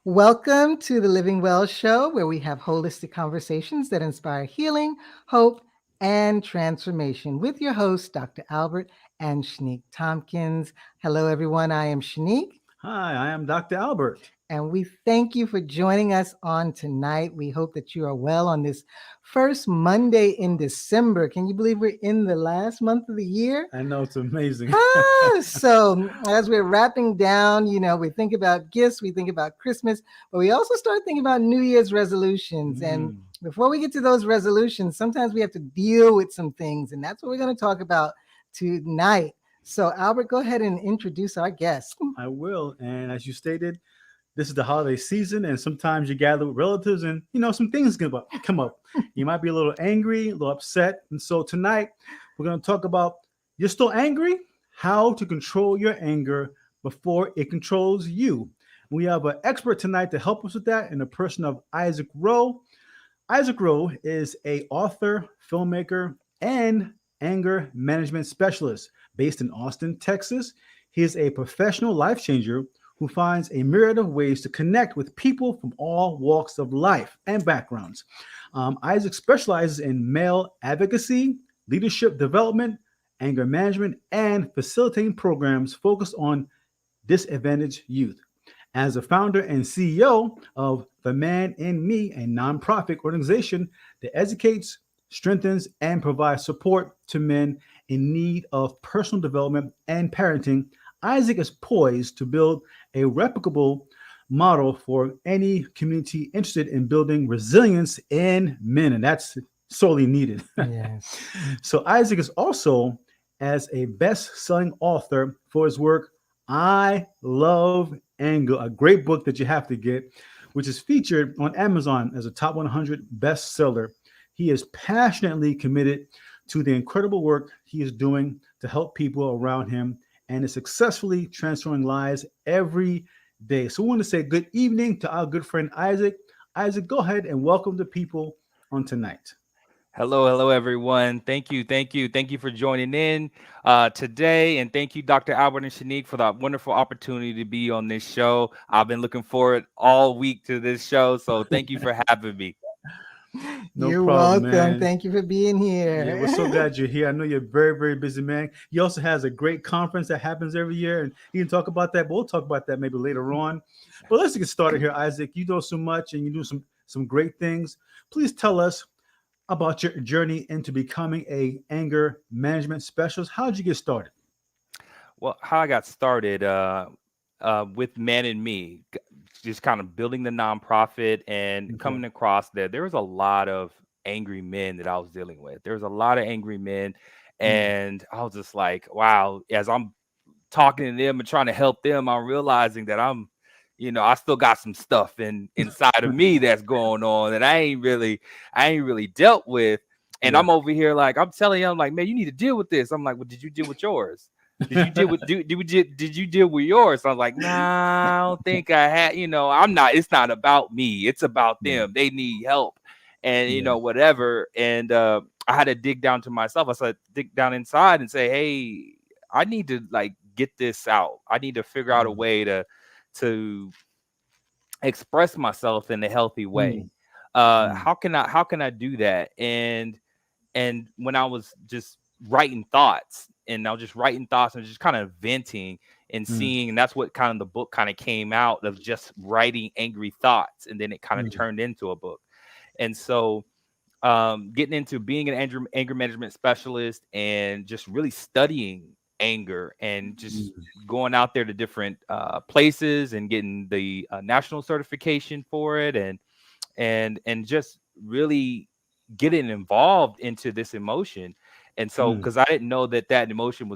Welcome to the Living Well Show, where we have holistic conversations that inspire healing, hope, and transformation with your hosts, Dr. Albert and Shanique Tompkins. Hello, everyone. I am Shanique. Hi, I am Dr. Albert. And we thank you for joining us on tonight. We hope that you are well on this first Monday in December. Can you believe we're in the last month of the year? I know it's amazing. So as we're wrapping down, we think about gifts, we think about Christmas, but we also start thinking about New Year's resolutions. And before we get to those resolutions, sometimes we have to deal with some things, and that's what we're going to talk about tonight. So Albert, go ahead and introduce our guest. I will. And as you stated, this is the holiday season, and sometimes you gather with relatives, and some things come up. You might be a little angry, a little upset. And so tonight, we're going to talk about you're still angry, how to control your anger before it controls you. We have an expert tonight to help us with that in the person of Isaac Rowe. Isaac Rowe is a author, filmmaker, and anger management specialist based in Austin, Texas. He is a professional life changer who finds a myriad of ways to connect with people from all walks of life and backgrounds. Isaac specializes in male advocacy, leadership development, anger management, and facilitating programs focused on disadvantaged youth. As a founder and CEO of The Man in Me, a nonprofit organization that educates, strengthens, and provides support to men in need of personal development and parenting, Isaac is poised to build a replicable model for any community interested in building resilience in men, and that's sorely needed. Yes. So Isaac is also as a best-selling author for his work, I Love Anger, a great book that you have to get, which is featured on Amazon as a top 100 bestseller. He is passionately committed to the incredible work he is doing to help people around him and is successfully transforming lives every day. So we want to say good evening to our good friend Isaac. Isaac, go ahead and welcome the people on tonight. Hello, everyone. Thank you for joining in today, and thank you, Dr. Albert and Shanique, for that wonderful opportunity to be on this show. I've been looking forward all week to this show, so thank you for having me. No You're problem, welcome. man. Thank you for being here. Yeah, we're so glad you're here. I know you're a very, very busy man. He also has a great conference that happens every year, and he can talk about that, but we'll talk about that maybe later on. But let's get started here, Isaac. You know so much and you do some great things. Please tell us about your journey into becoming a anger management specialist. How did you get started? Well, how I got started with Man and Me, just kind of building the nonprofit and Okay. coming across that there was a lot of angry men that I was dealing with. There was a lot of angry men, Mm, and I was just like, wow, as I'm talking to them and trying to help them, I'm realizing that I still got some stuff inside of me that's going on that I ain't really dealt with. And yeah. I'm over here like I'm telling you, I'm like, man, you need to deal with this. I'm like, well, did you deal with yours? Did you deal with yours? I was like, nah, I don't think I had. I'm not. It's not about me. It's about Yeah. them. They need help, and Yeah. whatever. And I had to dig down to myself. I said, dig down inside and say, hey, I need to like get this out. I need to figure out a Mm, way to express myself in a healthy way. mm, mm, How can I do that? And when I was just writing thoughts and I was just writing thoughts and just kind of venting and mm, seeing, and that's what kind of the book kind of came out of, just writing angry thoughts, and then it kind of mm, turned into a book. And so getting into being an anger management specialist and just really studying anger and just mm, going out there to different places and getting the national certification for it, and just really getting involved into this emotion. And so, mm. because I didn't know that emotion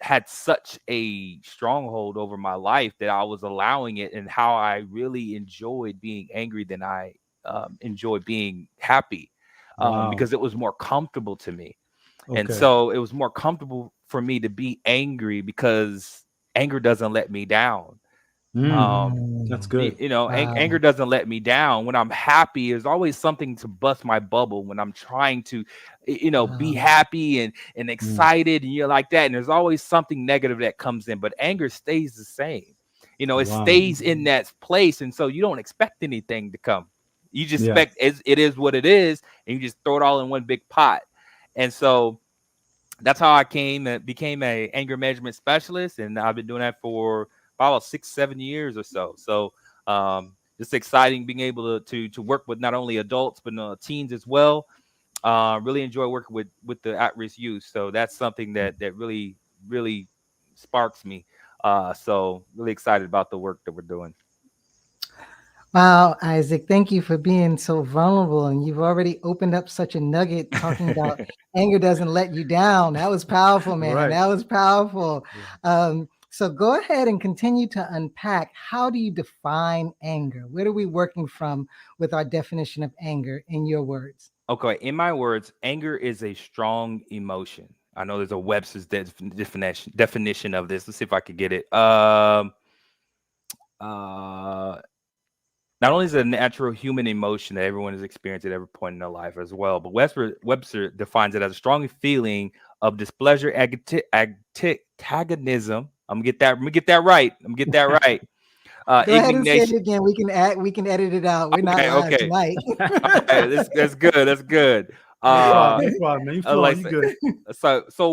had such a stronghold over my life, that I was allowing it, and how I really enjoyed being angry than I enjoyed being happy, Wow. because it was more comfortable to me. And Okay. so it was more comfortable for me to be angry because anger doesn't let me down. Mm, that's Mm. good. Anger Wow. doesn't let me down. When I'm happy, there's always something to bust my bubble. When I'm trying to, be Wow. happy and Mm, excited, and you're like that, and there's always something negative that comes in, but anger stays the same. It Wow. stays in that place, and so you don't expect anything to come. You just Yeah. expect it is what it is, and you just throw it all in one big pot. And so that's how I became a anger management specialist, and I've been doing that for about 6-7 years or so. So just exciting being able to work with not only adults but teens as well. Really enjoy working with the at-risk youth. So that's something that really sparks me. So really excited about the work that we're doing. Wow, Isaac, thank you for being so vulnerable. And you've already opened up such a nugget talking about anger doesn't let you down. That was powerful, man. Right. That was powerful. Yeah. So go ahead and continue to unpack. How do you define anger? Where are we working from with our definition of anger in your words? Okay, in my words, anger is a strong emotion. I know there's a Webster's definition of this. Let's see if I could get it. Uh, Not only is it a natural human emotion that everyone has experienced at every point in their life as well, but Webster defines it as a strong feeling of displeasure, antagonism. I'm gonna get that. I'm gonna get that right. I'm gonna get that right. Go ahead and say it Indignation. again. We can edit it out. We're not Okay, live okay, tonight. okay. That's good. That's good. No problem. Uh, No problem, man. You like flowing. You good. so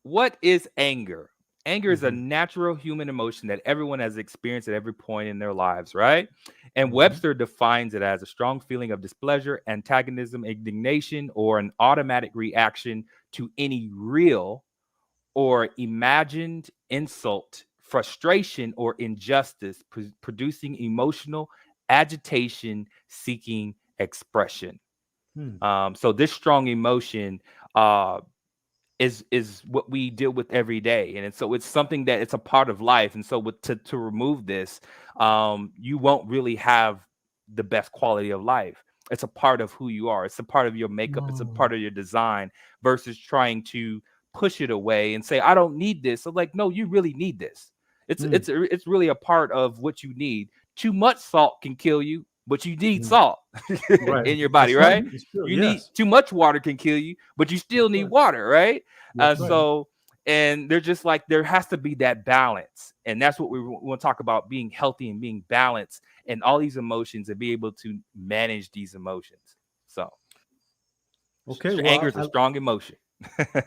what is anger? Anger is a Mm-hmm. natural human emotion that everyone has experienced at every point in their lives, right? And Mm-hmm. Webster defines it as a strong feeling of displeasure, antagonism, indignation, or an automatic reaction to any real or imagined insult, frustration, or injustice, producing emotional agitation seeking expression. Hmm. So this strong emotion uh, is what we deal with every day, and so it's something that it's a part of life. And so to remove this, you won't really have the best quality of life. It's a part of who you are. It's a part of your makeup. It's a Mm, part of your design versus trying to push it away and say, I don't need this. So like, no, you really need this. It's Hmm. it's it's really a part of what you need. Too much salt can kill you, but you need Hmm. salt Right. in your body, That's right. right? It's true. You need Yes. too much water can kill you, but you That's still need right. water, right? That's right. yeah. So, and they're just like, there has to be that balance. And that's what we want to talk about, being healthy and being balanced and all these emotions and be able to manage these emotions. So, Okay. anger Well, is a strong emotion.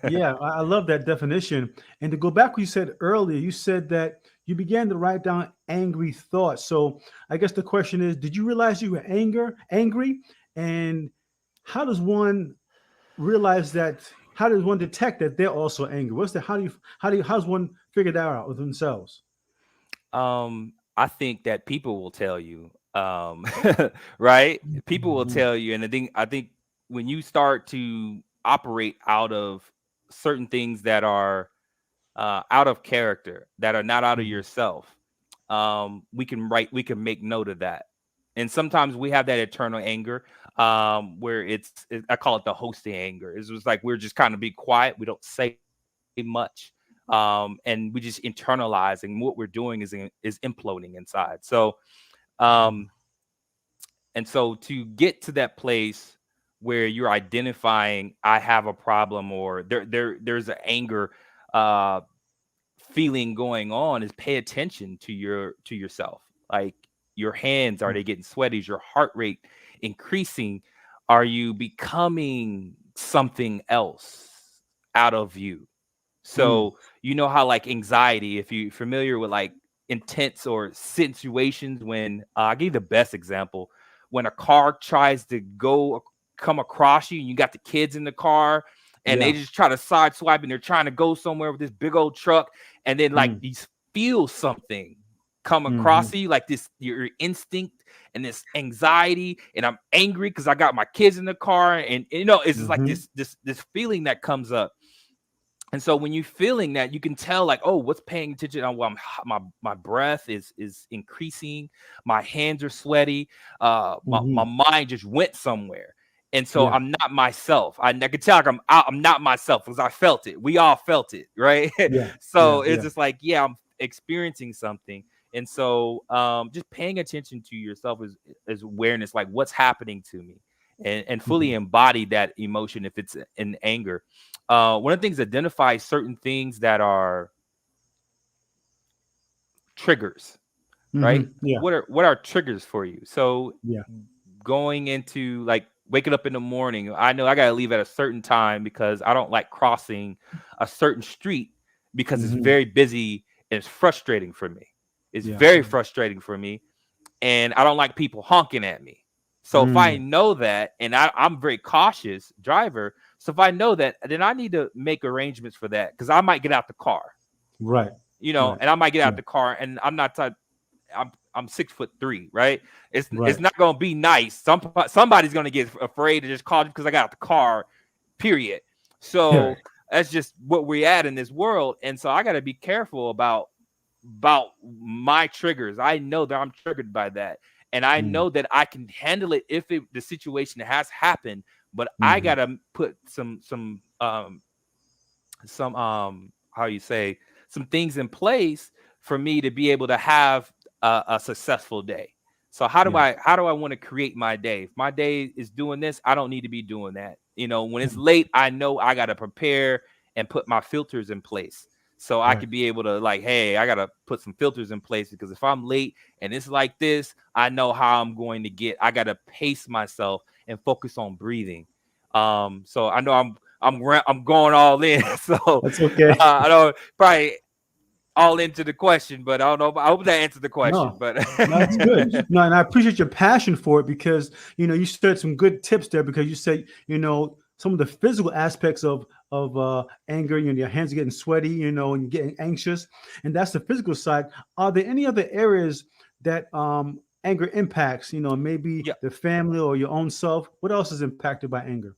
yeah, I love that definition. And to go back what you said earlier, you said that you began to write down angry thoughts. So I guess the question is, did you realize you were angry? And how does one realize that? How does one detect that they're also angry? What's the how does one figure that out with themselves? I think that people will tell you, right? People will Hmm. tell you. And I think when you start to operate out of certain things that are out of character, that are not out of Hmm. yourself, we can make note of that. And sometimes we have that eternal anger, where I call it the hosting anger. It's just like we're just kind of be quiet, we don't say much, and we just internalizing what we're doing is imploding inside. So um and so to get to that place where you're identifying I have a problem, or there's an anger uh feeling going on, is pay attention to yourself. Like, your hands, are they getting sweaty? Is your heart rate increasing? Are you becoming something else out of you? Hmm. So you know how, like, anxiety, if you're familiar with like intense or situations, when I'll give you the best example, when a car tries to come across you and you got the kids in the car and they Yeah. just try to sideswipe and they're trying to go somewhere with this big old truck, and then like Hmm. these feel something come Hmm. across you, like this your instinct and this anxiety, and I'm angry because I got my kids in the car, and it's just like Hmm. this feeling that comes up. And so when you're feeling that, you can tell, like, oh, what's paying attention on, well, my breath is increasing, my hands are sweaty, my Hmm. mind just went somewhere. And so Yeah. I'm not myself. I can tell, like, I'm not myself because I felt it. We all felt it, right? Yeah. Yeah. So it's Yeah. just like, yeah, I'm experiencing something. And so just paying attention to yourself is awareness, like, what's happening to me, and fully Hmm. embody that emotion if it's in anger. One of the things, identify certain things that are triggers, right? Yeah. What are triggers for you? So Yeah. going into like waking up in the morning, I know I gotta leave at a certain time because I don't like crossing a certain street because it's very busy and it's frustrating for me. It's Yeah. very frustrating for me, and I don't like people honking at me. So if I know that, and I'm a very cautious driver, so if I know that, then I need to make arrangements for that because I might get out the car, Right. Right. and I might get out Yeah. the car, and I'm not type. I'm 6'3", right? It's Right. not gonna be nice. Somebody's gonna get afraid to just call because I got out the car. Period. Yeah. So that's just what we're at in this world, and so I got to be careful about my triggers. I know that I'm triggered by that, and I know that I can handle it if the situation has happened. But I gotta put some how you say, some things in place for me to be able to have a successful day. So how do Yeah. I want to create my day? If my day is doing this, I don't need to be doing that. When it's late, I know I got to prepare and put my filters in place. So I Right. could be able to like, hey, I got to put some filters in place because if I'm late and it's like this, I know how I'm going to get. I got to pace myself and focus on breathing. So I know I'm going all in. So That's okay. I don't probably all into the question, but I don't know. I hope that answered the question. No, But no, it's good. No, and I appreciate your passion for it because you shared some good tips there because you said some of the physical aspects of anger. Your hands are getting sweaty, and you're getting anxious, and that's the physical side. Are there any other areas that anger impacts? Maybe yeah, the family or your own self. What else is impacted by anger?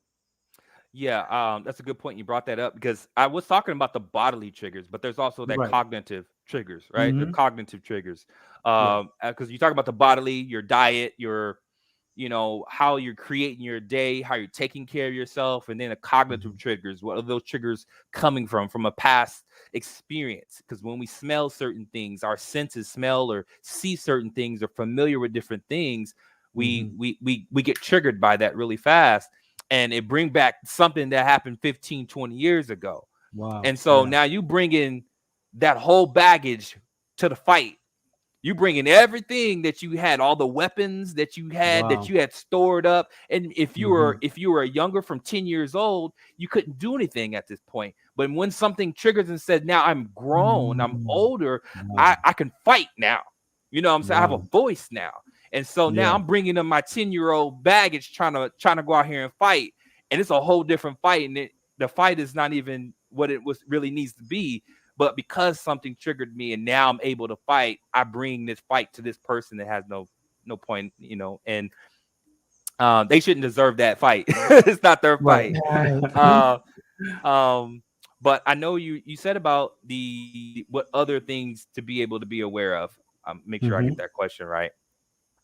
yeah, that's a good point. You brought that up because I was talking about the bodily triggers, but there's also that Right. cognitive triggers, right? The cognitive triggers. Yeah. Because you talk about the bodily, your diet, how you're creating your day, how you're taking care of yourself, and then the cognitive triggers. What are those triggers coming from a past experience? Because when we smell certain things, our senses smell or see certain things, or familiar with different things, we get triggered by that really fast, and it bring back something that happened 15, 20 years ago. Wow. And so Yeah. now you bring in that whole baggage to the fight. You bring in everything that you had, all the weapons that you Wow. had stored up. And if you were younger from 10 years old, you couldn't do anything at this point. But when something triggers and says, now I'm grown, I'm older, Wow. I can fight now. You know what I'm saying? I have a Wow. voice now. And so now Yeah. I'm bringing in my 10-year-old baggage, trying to go out here and fight. And it's a whole different fight. And the fight is not even what it was really needs to be. But because something triggered me and now I'm able to fight, I bring this fight to this person that has no point, and they shouldn't deserve that fight. It's not their Right. fight. Right. Uh, but I know you said about what other things to be able to be aware of. Make sure I get that question right.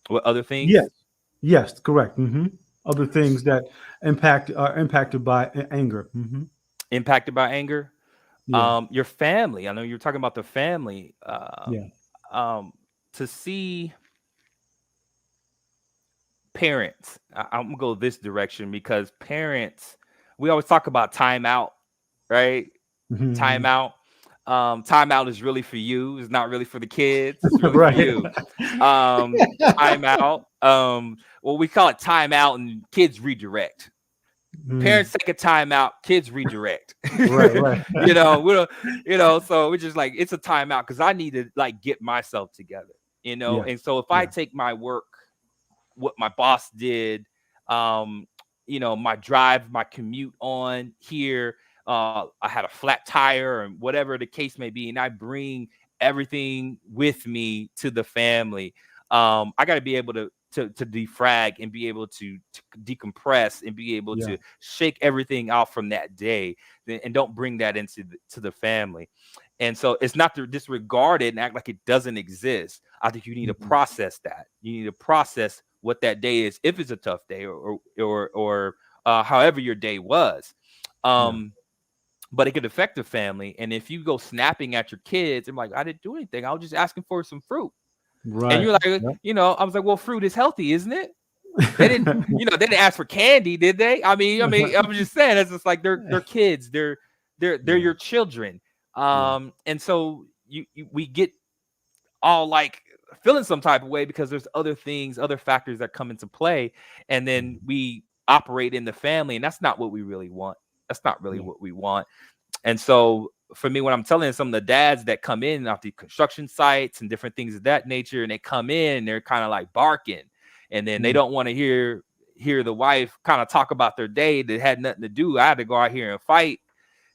What other things? Yes. Yes. Correct. Other things that are impacted by anger. Impacted by anger? Yeah. Your family. I know you're talking about the family. Yeah. To see parents, I'm gonna go this direction because parents, we always talk about timeout, right? Mhm. Timeout. Timeout is really for you. It's not really for the kids. It's really for Right. you. Timeout. Well, we call it timeout, and kids redirect. Mm. Parents take a timeout, kids redirect. Right. Right. We don't, so we're just like, it's a timeout because I need to like get myself together, Yeah. And so if I Yeah. take my work, what my boss did, my drive, my commute on here, I had a flat tire and whatever the case may be, and I bring everything with me to the family. I got to be able to defrag and be able to decompress and be able Yeah. to shake everything out from that day, and don't bring that into the family. And so it's not to disregard it and act like it doesn't exist. I think you need to process that. You need to process what that day is, if it's a tough day, or however your day was. Yeah. But it could affect the family. And if you go snapping at your kids, I'm like, I didn't do anything. I was just asking for some fruit. And Right. you're like, Yep. I was like, well, fruit is healthy, isn't it? They didn't, they didn't ask for candy, did they? I mean, I'm just saying, it's just like they're kids, they're Yeah. your children. Yeah. And so we get all like feeling some type of way because there's other things, other factors that come into play, and then we operate in the family, and that's not what we really want. That's not really Yeah. what we want. And so for me, when I'm telling some of the dads that come in off the construction sites and different things of that nature, and they come in, they're kind of like barking, and then they don't want to hear the wife kind of talk about their day that had nothing to do. I had to go out here and fight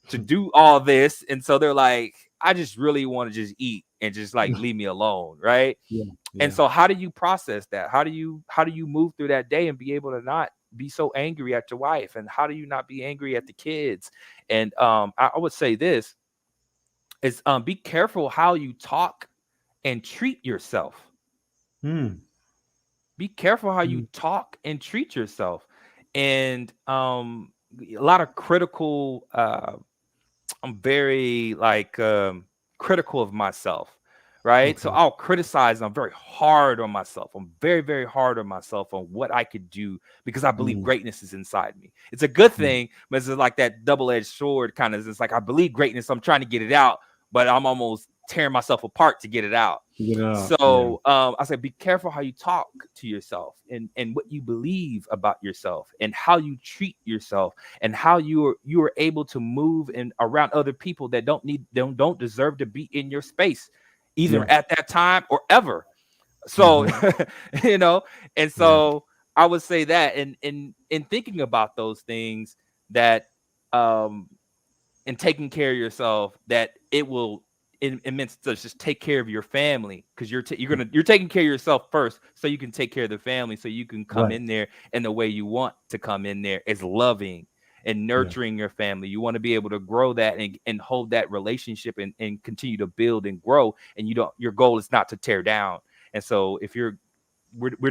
to do all this. And so they're like, I just really want to just eat and just like leave me alone. Right. Yeah. And so how do you process that? How do you move through that day and be able to not be so angry at your wife? And how do you not be angry at the kids? And I would say this is be careful how you talk and treat yourself. Be careful how you talk and treat yourself. And a lot of critical, I'm very like critical of myself, right? Okay. So I'll criticize. I'm very hard on myself. I'm very, very hard on myself on what I could do because I believe greatness is inside me. It's a good thing, but it's like that double-edged sword kind of. It's like I believe greatness. I'm trying to get it out, but I'm almost tearing myself apart to get it out. So I said, be careful how you talk to yourself and what you believe about yourself and how you treat yourself and how you are able to move and around other people that don't deserve to be in your space, either at that time or ever. So, and so I would say that in thinking about those things that, and taking care of yourself, that it will, it meant to just take care of your family, because you're taking care of yourself first, so you can take care of the family, so you can come in there in the way you want to come in there, as loving and nurturing your family. You want to be able to grow that and hold that relationship and continue to build and grow. And your goal is not to tear down. And so if we're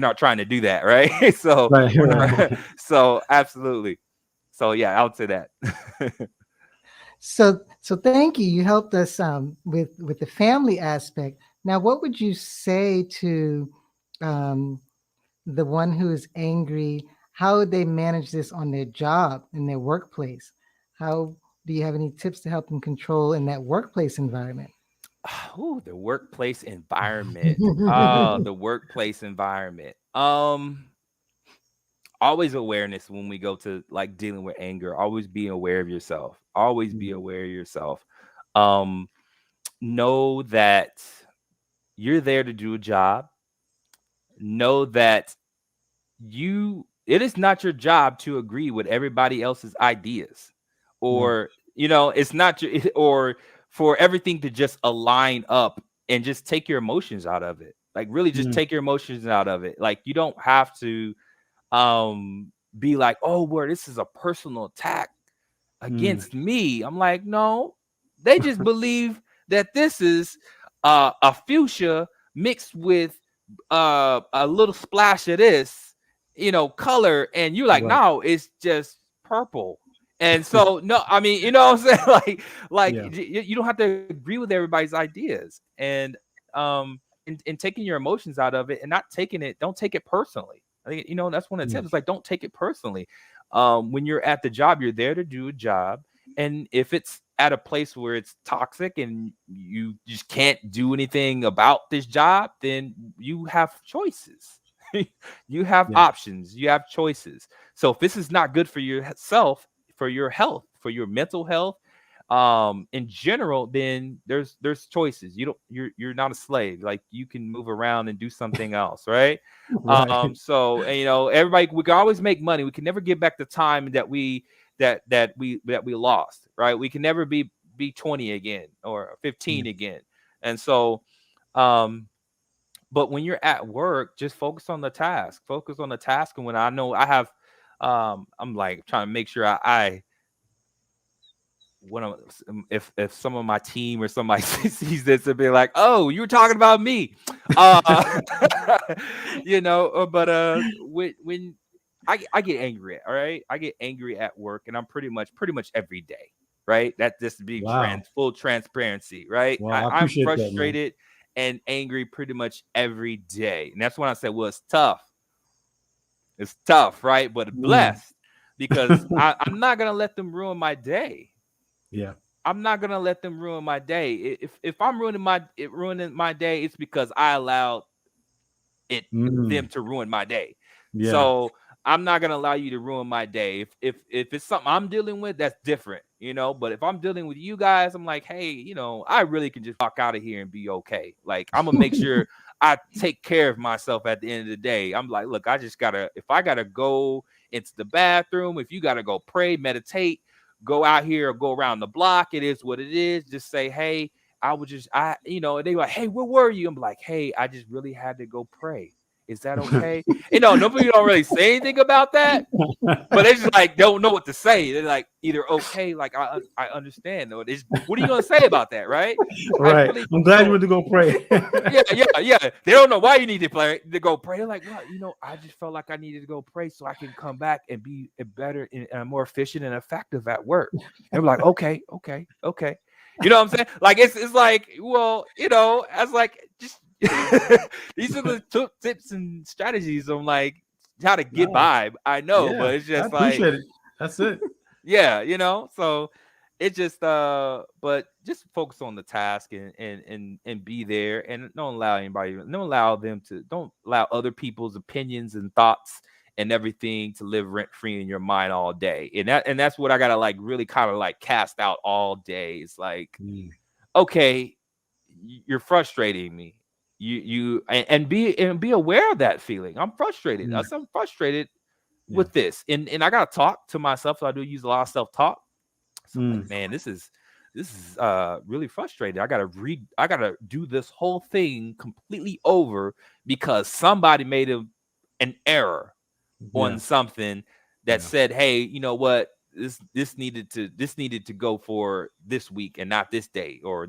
not trying to do that, right? So so absolutely. So yeah, I would say that. So thank you. You helped us with the family aspect. Now, what would you say to the one who is angry? How would they manage this on their job, in their workplace? How do you have any tips to help them control in that workplace environment? Oh, the workplace environment. The workplace environment. Always awareness when we go to like dealing with anger. Always be aware of yourself. Always be aware of yourself. Know that you're there to do a job. Know that it is not your job to agree with everybody else's ideas, or it's not or for everything to just align up, and just take your emotions out of it. Like really just take your emotions out of it. Like you don't have to be like, oh, well, this is a personal attack against me. I'm like, no, they just believe that this is a fuchsia mixed with a little splash of this, color, and you're like, no, it's just purple. And so, no, I mean, you know what I'm saying? You don't have to agree with everybody's ideas, and in taking your emotions out of it and not don't take it personally. I think, that's one of the tips. It's like, don't take it personally. When you're at the job, you're there to do a job. And if it's at a place where it's toxic and you just can't do anything about this job, then you have choices. You have options. You have choices. So if this is not good for yourself, for your health, for your mental health, in general, then there's choices. You're not a slave. Like you can move around and do something else, right? So everybody, we can always make money. We can never get back the time that we lost, right? We can never be 20 again or 15 again. And so but when you're at work, just focus on the task. And when I know I have I'm like trying to make sure if some of my team or somebody sees this and be like, oh, you were talking about me, but when I get angry, all right, I get angry at work, and I'm pretty much every day, right? That just to be full transparency, right? I'm frustrated and angry pretty much every day, and that's when I said, well, it's tough, right? But blessed, because I'm not gonna let them ruin my day. I'm not gonna let them ruin my day. If I'm ruining my day, it's because I allowed them Mm, to ruin my day. yeah. So I'm not gonna allow you to ruin my day. If it's something I'm dealing with, that's different, But if I'm dealing with you guys, I'm like, hey, I really can just walk out of here and be okay. Like I'm gonna make sure I take care of myself at the end of the day. I'm like, look, if I gotta go into the bathroom, if you gotta go pray, meditate, go out here or go around the block, it is what it is. Just say, hey, they like, hey, where were you? I'm like, hey, I just really had to go pray. Is that okay? Nobody don't really say anything about that, but they just like don't know what to say. They're like either okay, like I understand, or what are you gonna say about that, right? I Right. really I'm glad you don't. went to go pray. Yeah. They don't know why you need to go pray. They're like, well, I just felt like I needed to go pray so I can come back and be a better and more efficient and effective at work. And we're like, okay. You know what I'm saying? Like it's like, well, as like just these are the tips and strategies on like how to get Nice. by. I know, Yeah, but it's I just like, appreciate it. That's it. yeah, so it just but just focus on the task and be there, and don't allow other people's opinions and thoughts and everything to live rent free in your mind all day. And that's what I gotta like really kind of like cast out all day. It's like, Mm, okay, you're frustrating me. And be aware of that feeling. I'm frustrated. mm, I'm frustrated yeah. with this, and I gotta talk to myself. So I do use a lot of self talk. So I'm like, Mm, man, this is really frustrating. I gotta do this whole thing completely over because somebody made an error yeah. on something that Yeah. said, hey, you know what? This needed to go for this week and not this day or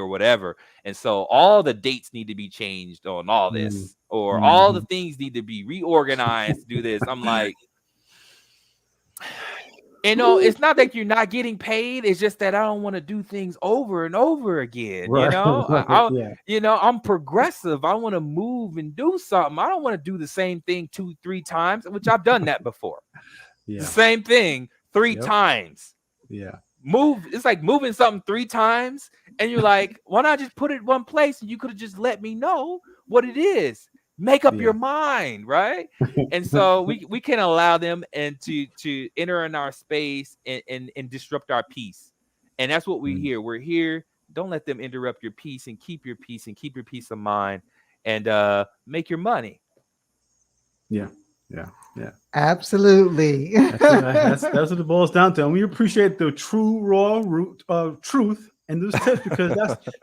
whatever. And so all the dates need to be changed on all Mm, this, or all the mhm. things need to be reorganized to do this. I'm like, Woo. it's not that you're not getting paid. It's just that I don't want to do things over and over again. Right. Right. Yeah. I'm progressive. I want to move and do something. I don't want to do the same thing 2-3 times, which I've done that before. The Yeah. same thing three Yep. times. Yeah. It's like moving something 3 times, and you're like, why not just put it one place and you could have just let me know what it is. Make up your Yeah. mind, right? And so we can allow them and to enter in our space and disrupt our peace. And that's what we're Mm, here. We're here. Don't let them interrupt your peace, and keep your peace and keep your peace of mind, and make your money. yeah. Yeah. Yeah. Absolutely. That's what it boils down to. And we appreciate the true raw root truth and those tips because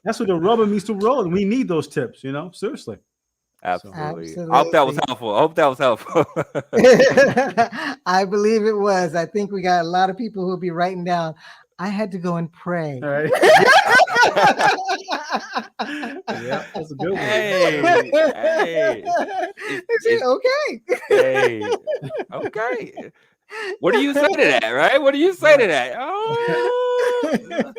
that's what the rubber meets the road. And we need those tips, seriously. So Absolutely. I hope that was Absolutely. helpful. I hope that was helpful. I believe it was. I think we got a lot of people who will be writing down. I had to go and pray. all right. Yeah, that's a good one. Hey, it's Okay. hey, okay. What do you say to that, right? What do you say to Right. that? Oh,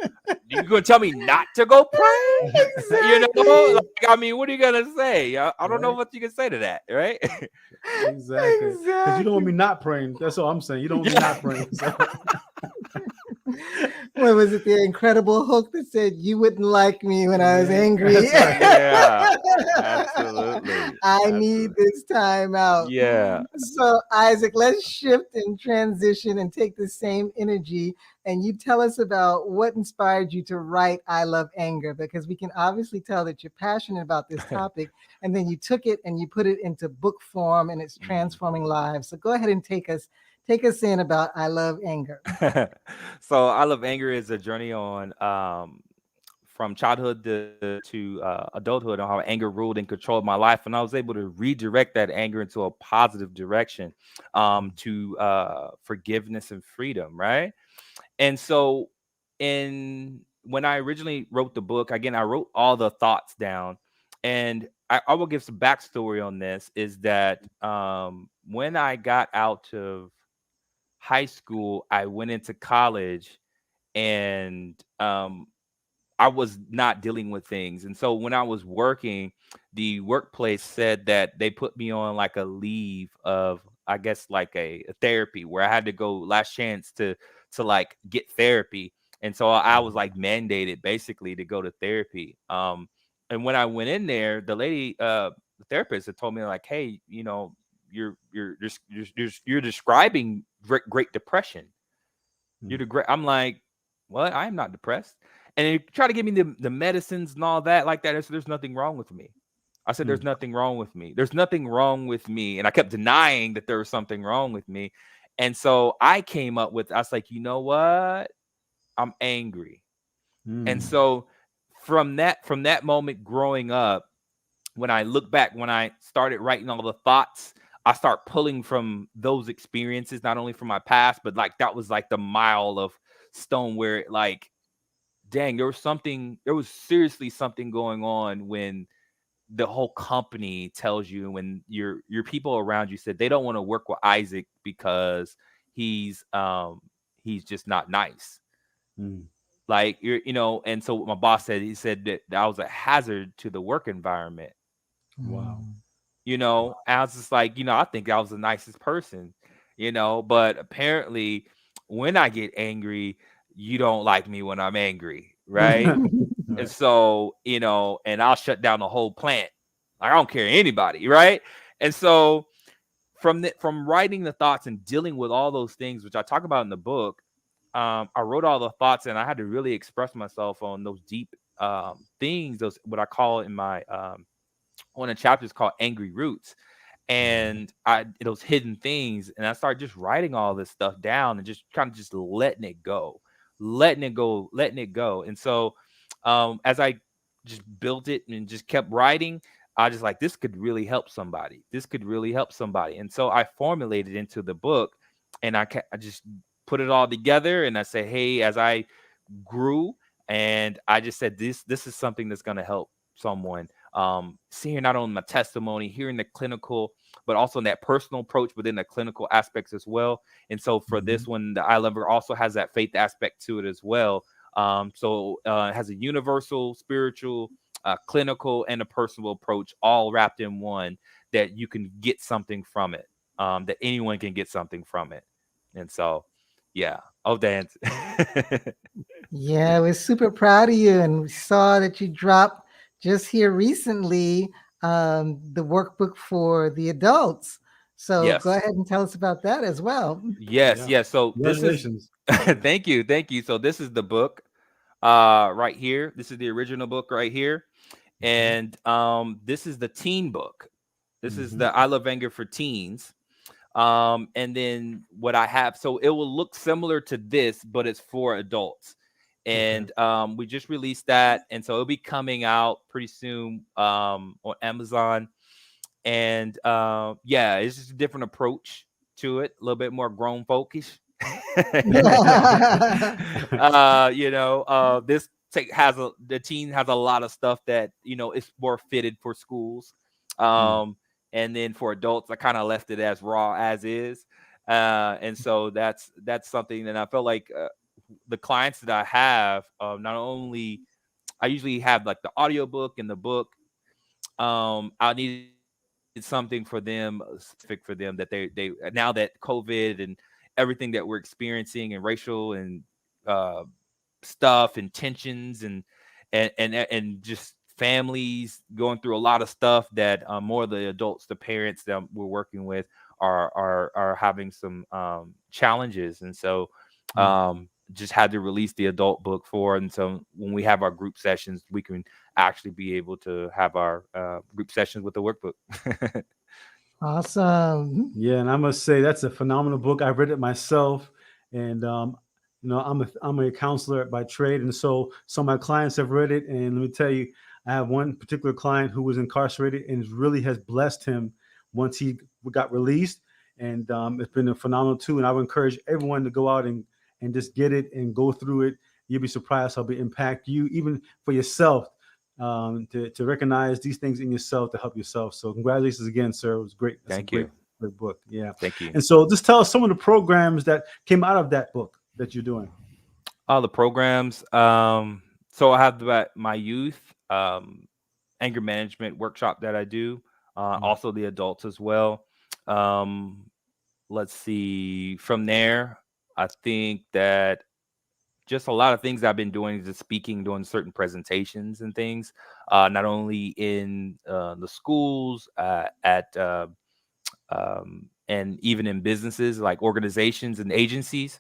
you gonna tell me not to go pray? Exactly. Like, I mean, what are you gonna say? I don't know Right. what you can say to that, right? Exactly. Because you don't want me not praying. That's all I'm saying. You don't want me not praying. So. What was it? The Incredible Hulk that said, "You wouldn't like me when I was Yeah, angry." that's right. Yeah, absolutely, I need absolutely. this time out. Yeah. So, Isaac, let's shift and transition and take the same energy. And you tell us about what inspired you to write I Love Anger, because we can obviously tell that you're passionate about this topic. And then you took it and you put it into book form and it's transforming lives. So go ahead and take us in about I Love Anger. So I Love Anger is a journey on from childhood to adulthood, on how anger ruled and controlled my life, and I was able to redirect that anger into a positive direction, to forgiveness and freedom, right? And so, in when I originally wrote the book, again, I wrote all the thoughts down, and I will give some backstory on this. Is that when I got out of high school, I went into college, and I was not dealing with things. And so when I was working, the workplace said that they put me on like a leave of, I guess, like a therapy where I had to go last chance to like get therapy. And so I was like mandated basically to go to therapy. And when I went in there, the lady, the therapist had told me like, hey, you know, you're describing great depression. You're the great. I'm like, what? I'm not depressed. And they try to give me the medicines and all that like that. I said, there's nothing wrong with me. I said, there's nothing wrong with me. There's nothing wrong with me. And I kept denying that there was something wrong with me. And so I came up with, I was like, you know what? I'm angry. And so from that moment growing up, when I look back, when I started writing all the thoughts, I start pulling from those experiences, not only from my past, but like that was like the mile of stone where it like, dang, there was seriously something going on when the whole company tells you, when your people around you said they don't want to work with Isaac because he's just not nice. Like you know, and so what my boss said, he said that I was a hazard to the work environment. Wow. You know, I was just like, you know, I think I was the nicest person, you know, but apparently when I get angry, you don't like me when I'm angry, right? And Right. so, you know, and I'll shut down the whole plant. Like, I don't care anybody, right? And so from writing the thoughts and dealing with all those things, which I talk about in the book, I wrote all the thoughts and I had to really express myself on those deep things, those what I call in my one of the chapters called Angry Roots. And those hidden things, and I started just writing all this stuff down and just kind of just letting it go, letting it go. And so as I just built it and just kept writing, I just like, this could really help somebody. This could really help somebody. And so I formulated into the book, and I just put it all together, and I say, hey, as I grew, and I just said, this is something that's going to help someone. Seeing not only my testimony, hearing the clinical, but also in that personal approach within the clinical aspects as well. And so for this one, the I Lover also has that faith aspect to it as well. It has a universal, spiritual, clinical, and a personal approach all wrapped in one, that you can get something from it, that anyone can get something from it. And so, yeah. Oh, dance. Yeah, we're super proud of you, and we saw that you dropped just here recently the workbook for the adults. So go Yes. ahead and tell us about that as well. Yes. Yeah. Yes. So this is, Congratulations. thank you. Thank you. So this is the book right here. This is the original book right here. And this is the teen book. This is the I Love Anger for Teens. And then what I have, so it will look similar to this, but it's for adults. Okay. And we just released that, and so it'll be coming out pretty soon on Amazon. And yeah, it's just a different approach to it, a little bit more grown folkish. This the teen has a lot of stuff that, you know, it's more fitted for schools. And then for adults, I kind of left it as raw as is. And so that's something that I felt like the clients that I have, not only I usually have like the audiobook and the book. I needed something for them, specific for them, that they now that COVID and everything that we're experiencing, and racial and uh, stuff and tensions and just families going through a lot of stuff, that more of the adults, the parents that we're working with are having some challenges. And so just had to release the adult book for it. And so when we have our group sessions, we can actually be able to have our group sessions with the workbook. Awesome. Yeah, and I must say that's a phenomenal book. I've read it myself, and I'm a counselor by trade, and so some of my clients have read it. And let me tell you, I have one particular client who was incarcerated, and it really has blessed him once he got released, and it's been a phenomenal too. And I would encourage everyone to go out and just get it and go through it. You'll be surprised how it impact you, even for yourself, to recognize these things in yourself to help yourself. So congratulations again, sir. It was great. That's a Thank you. great book. Yeah. Thank you. And so just tell us some of the programs that came out of that book that you're doing. All the programs. So I have my youth anger management workshop that I do. Also the adults as well. Let's see. From there, I think that just a lot of things I've been doing, just speaking, doing certain presentations and things, not only in the schools, and even in businesses like organizations and agencies,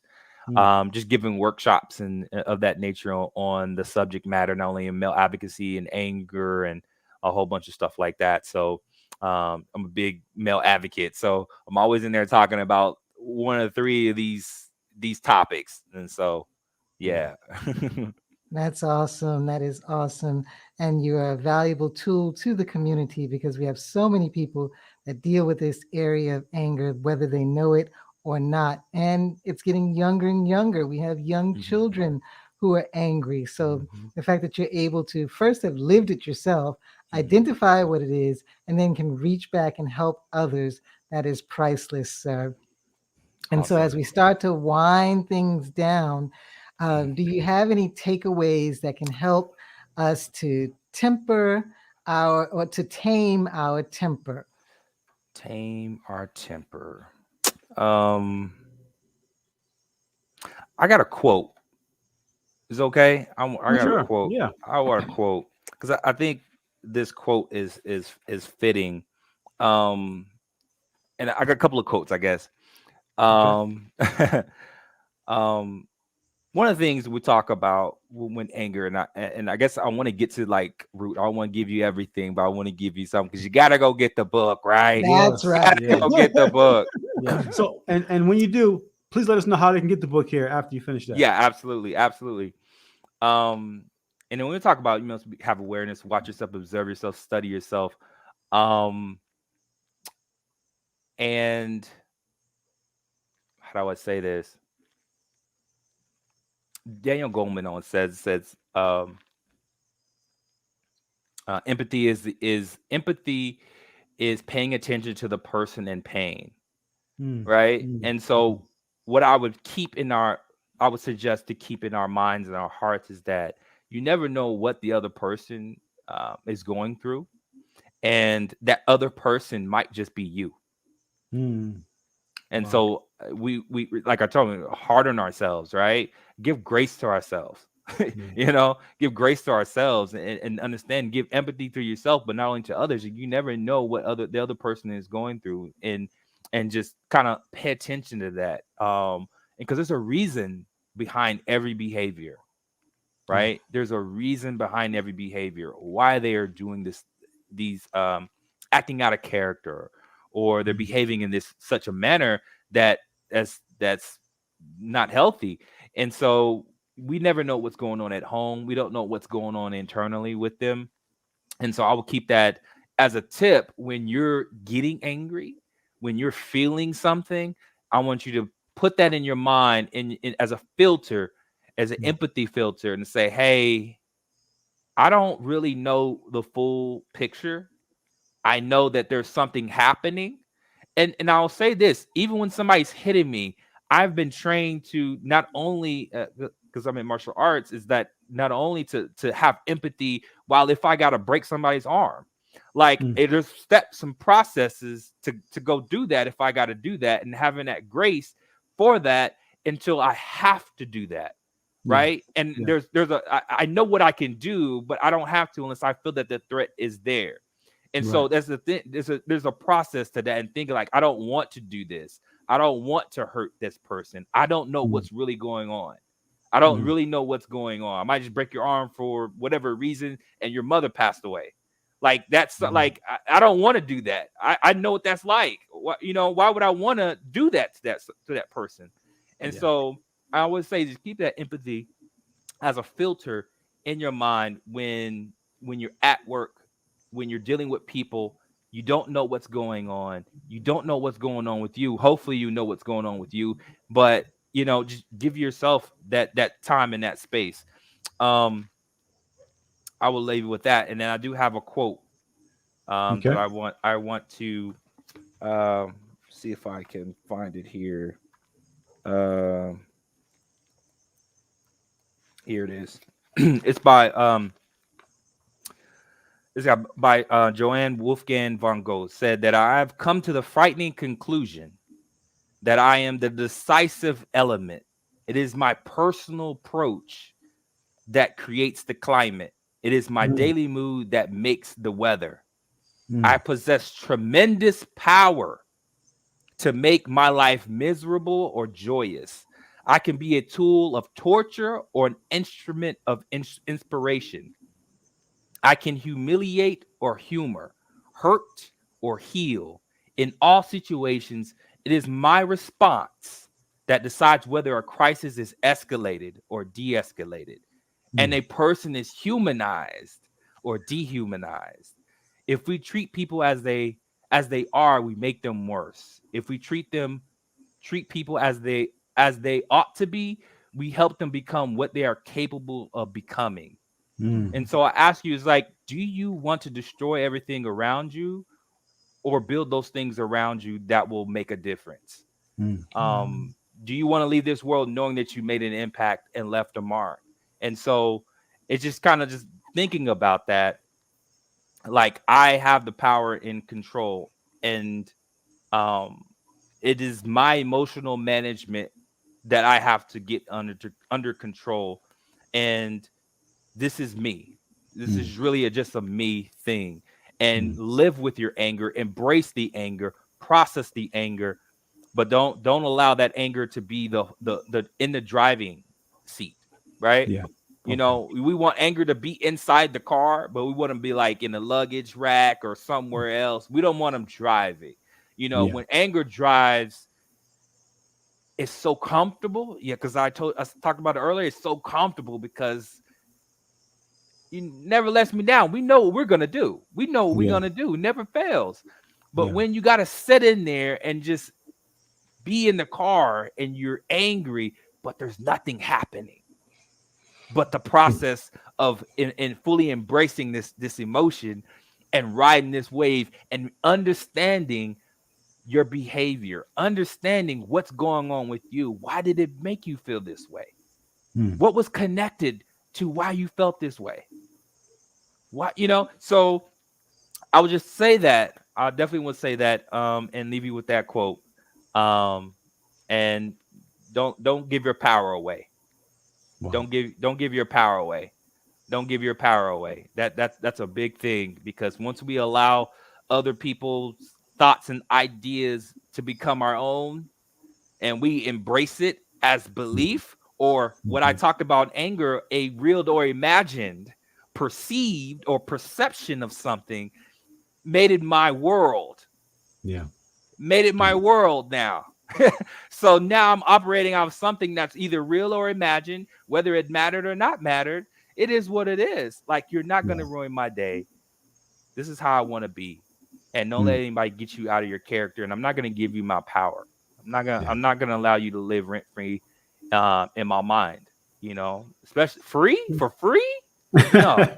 Mm. just giving workshops and of that nature on the subject matter, not only in male advocacy and anger and a whole bunch of stuff like that. So I'm a big male advocate, so I'm always in there talking about one of three of these topics, and so yeah. That's awesome. That is awesome. And you're a valuable tool to the community because we have so many people that deal with this area of anger, whether they know it or not. And it's getting younger and younger. We have young Mhm. children who are angry. So Mhm. the fact that you're able to first have lived it yourself, Mhm. identify what it is, and then can reach back and help others, that is priceless, sir. And so, Awesome. as we start to wind things down, Mm. do you have any takeaways that can help us to temper our or to tame our temper? Tame our temper. Um, I got a quote. Is it okay? I got a Sure. quote. Yeah. I want a quote because I think this quote is fitting. Um, and I got a couple of quotes, I guess. Okay. Um, um, one of the things we talk about when anger, and I guess I want to get to like root. I don't want to give you everything, but I want to give you something because you gotta go get the book, right? That's Yes. right. Gotta Yeah. go get the book. Yeah. So, and when you do, please let us know how they can get the book here after you finish that. Yeah, absolutely, absolutely. Um, and then when we talk about have awareness, watch yourself, observe yourself, study yourself. Um, and how do I say this? Daniel Goleman on says empathy is paying attention to the person in pain, Mm. right? Mm. And Mm. so what I would suggest to keep in our minds and our hearts is that you never know what the other person is going through, and that other person might just be you. Mm. And Wow. so we like I told you, harden ourselves, right? Give grace to ourselves. Yeah. Give grace to ourselves and understand, give empathy to yourself, but not only to others. You never know what the other person is going through, and just kind of pay attention to that. Because there's a reason behind every behavior, Yeah. right? There's a reason behind every behavior, why they are doing these acting out of character, or they're Mm. behaving in this such a manner that that's not healthy. And so we never know what's going on at home. We don't know what's going on internally with them. And so I will keep that as a tip when you're getting angry, when you're feeling something. I want you to put that in your mind as a filter, as an Mm. empathy filter, and say, hey, I don't really know the full picture. I know that there's something happening. And I'll say this, even when somebody's hitting me, I've been trained to not only because I'm in martial arts, is that not only to have empathy while if I gotta break somebody's arm. Like Mm. there's steps and processes to go do that if I gotta do that, and having that grace for that until I have to do that. Yeah. Right. And Yeah. I know what I can do, but I don't have to unless I feel that the threat is there. And Right. so that's the thing. There's a process to that, and thinking like, I don't want to do this. I don't want to hurt this person. I don't know Mm. what's really going on. I don't Mm. really know what's going on. I might just break your arm for whatever reason, and your mother passed away. Like that's Mm. like I don't want to do that. I know what that's like. Why would I want to do that to that person? And Yeah. so I always say, just keep that empathy as a filter in your mind when you're at work, when you're dealing with people. You don't know what's going on. You don't know what's going on with you. Hopefully you know what's going on with you, but just give yourself that time and that space. um I will leave you with that, and then I do have a quote that Okay. I want to um see if I can find it here. um Here it is. It's by Joanne Wolfgang von Goethe. Said that I have come to the frightening conclusion that I am the decisive element It is my personal approach that creates the climate. It is my Mm, daily mood that makes the weather. I mm, possess tremendous power to make my life miserable or joyous. I can be a tool of torture or an instrument of inspiration. I can humiliate or humor, hurt or heal. In all situations, it is my response that decides whether a crisis is escalated or de escalated, and mm, a person is humanized or dehumanized. If we treat people as they are, we make them worse. If we treat people as they ought to be, we help them become what they are capable of becoming. mm, And so I ask you, is like, do you want to destroy everything around you or build those things around you that will make a difference? mm, Um, do you want to leave this world knowing that you made an impact and left a mark? And so it's just kind of just thinking about that. Like, I have the power in control, and um, it is my emotional management that I have to get under control. And this is me. This mm, is really just a me thing. And mm. live with your anger, embrace the anger, process the anger, but don't allow that anger to be the in the driving seat, right? Yeah. You Okay. know, we want anger to be inside the car, but we want to be like in the luggage rack or somewhere else. We don't want them driving. You know, Yeah. when anger drives, it's so comfortable. Yeah, because I talked about it earlier. It's so comfortable because you never lets me down. We know what we're gonna do. We know what we're Yeah. gonna do. It never fails. But Yeah. when you gotta sit in there and just be in the car and you're angry, but there's nothing happening. But the process of in fully embracing this emotion and riding this wave and understanding your behavior, understanding what's going on with you. Why did it make you feel this way? Mm, What was connected to why you felt this way? What, so I would just say that. I definitely would say that, and leave you with that quote. Um, and don't give your power away. wow. Don't give your power away. Don't give your power away. That's a big thing, because once we allow other people's thoughts and ideas to become our own, and we embrace it as belief, or what I Mhm. talked about, anger, a real or imagined, perceived or perception of something, made it my world. Yeah. Made it my Yeah. world now. So now I'm operating off something that's either real or imagined, whether it mattered or not mattered. It is what it is. Like, you're not going Yeah. to ruin my day. This is how I want to be. And don't let Mm, anybody get you out of your character. And I'm not going to give you my power. yeah. I'm not gonna allow you to live rent free in my mind. Especially for free. No,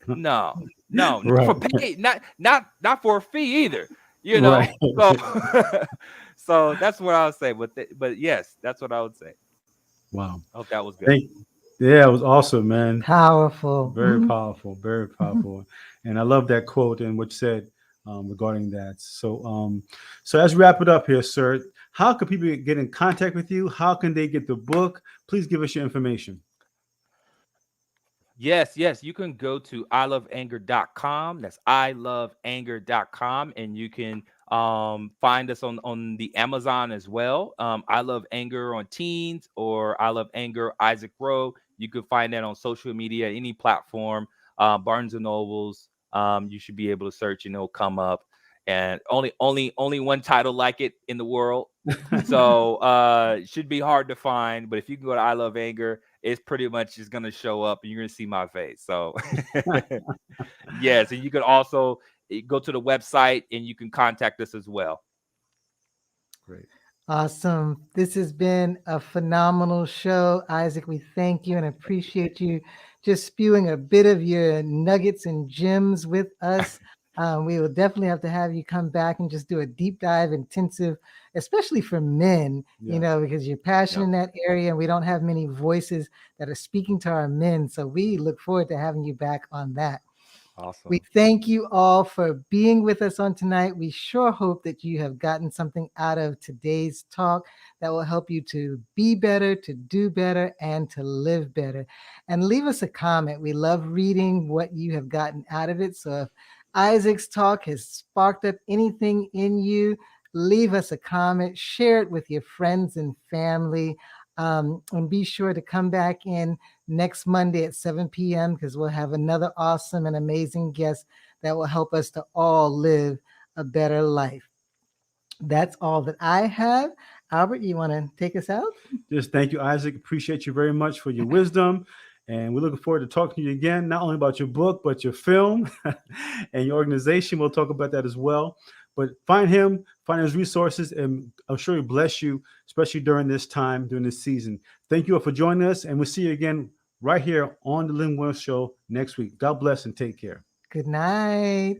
no, no, not Right. for pay, not for a fee either. Right. So so that's what I would say. But yes, that's what I would say. Wow. I hope that was good. Thank. Yeah, it was awesome, man. Powerful. Very powerful. Very Mhm. powerful. And I love that quote and what you said regarding that. So as we wrap it up here, sir, how can people get in contact with you? How can they get the book? Please give us your information. Yes, you can go to iloveanger.com. That's iloveanger.com, and you can find us on the Amazon as well. I Love Anger on Teens, or I Love Anger Isaac Rowe. You can find that on social media, any platform, Barnes and Nobles. You should be able to search and it'll come up. And only one title like it in the world. So it should be hard to find, but if you can go to I Love Anger, it's pretty much just gonna show up and you're gonna see my face. So yes, and you can also go to the website and you can contact us as well. Great. Awesome. This has been a phenomenal show. Isaac, we thank you and appreciate you just spewing a bit of your nuggets and gems with us. We will definitely have to have you come back and just do a deep dive, intensive, especially for men, Yeah. because you're passionate Yep. in that area and we don't have many voices that are speaking to our men. So we look forward to having you back on that. Awesome. We thank you all for being with us on tonight. We sure hope that you have gotten something out of today's talk that will help you to be better, to do better, and to live better. And leave us a comment. We love reading what you have gotten out of it. So if Isaac's talk has sparked up anything in you, leave us a comment, share it with your friends and family, and be sure to come back in next Monday at 7 p.m. because we'll have another awesome and amazing guest that will help us to all live a better life. That's all that I have. Albert, you want to take us out? Just thank you, Isaac. Appreciate you very much for your wisdom. And we're looking forward to talking to you again, not only about your book, but your film and your organization. We'll talk about that as well. But find him, find his resources, and I'm sure he'll bless you, especially during this time, during this season. Thank you all for joining us, and we'll see you again right here on the Lynn Williams Show next week. God bless and take care. Good night.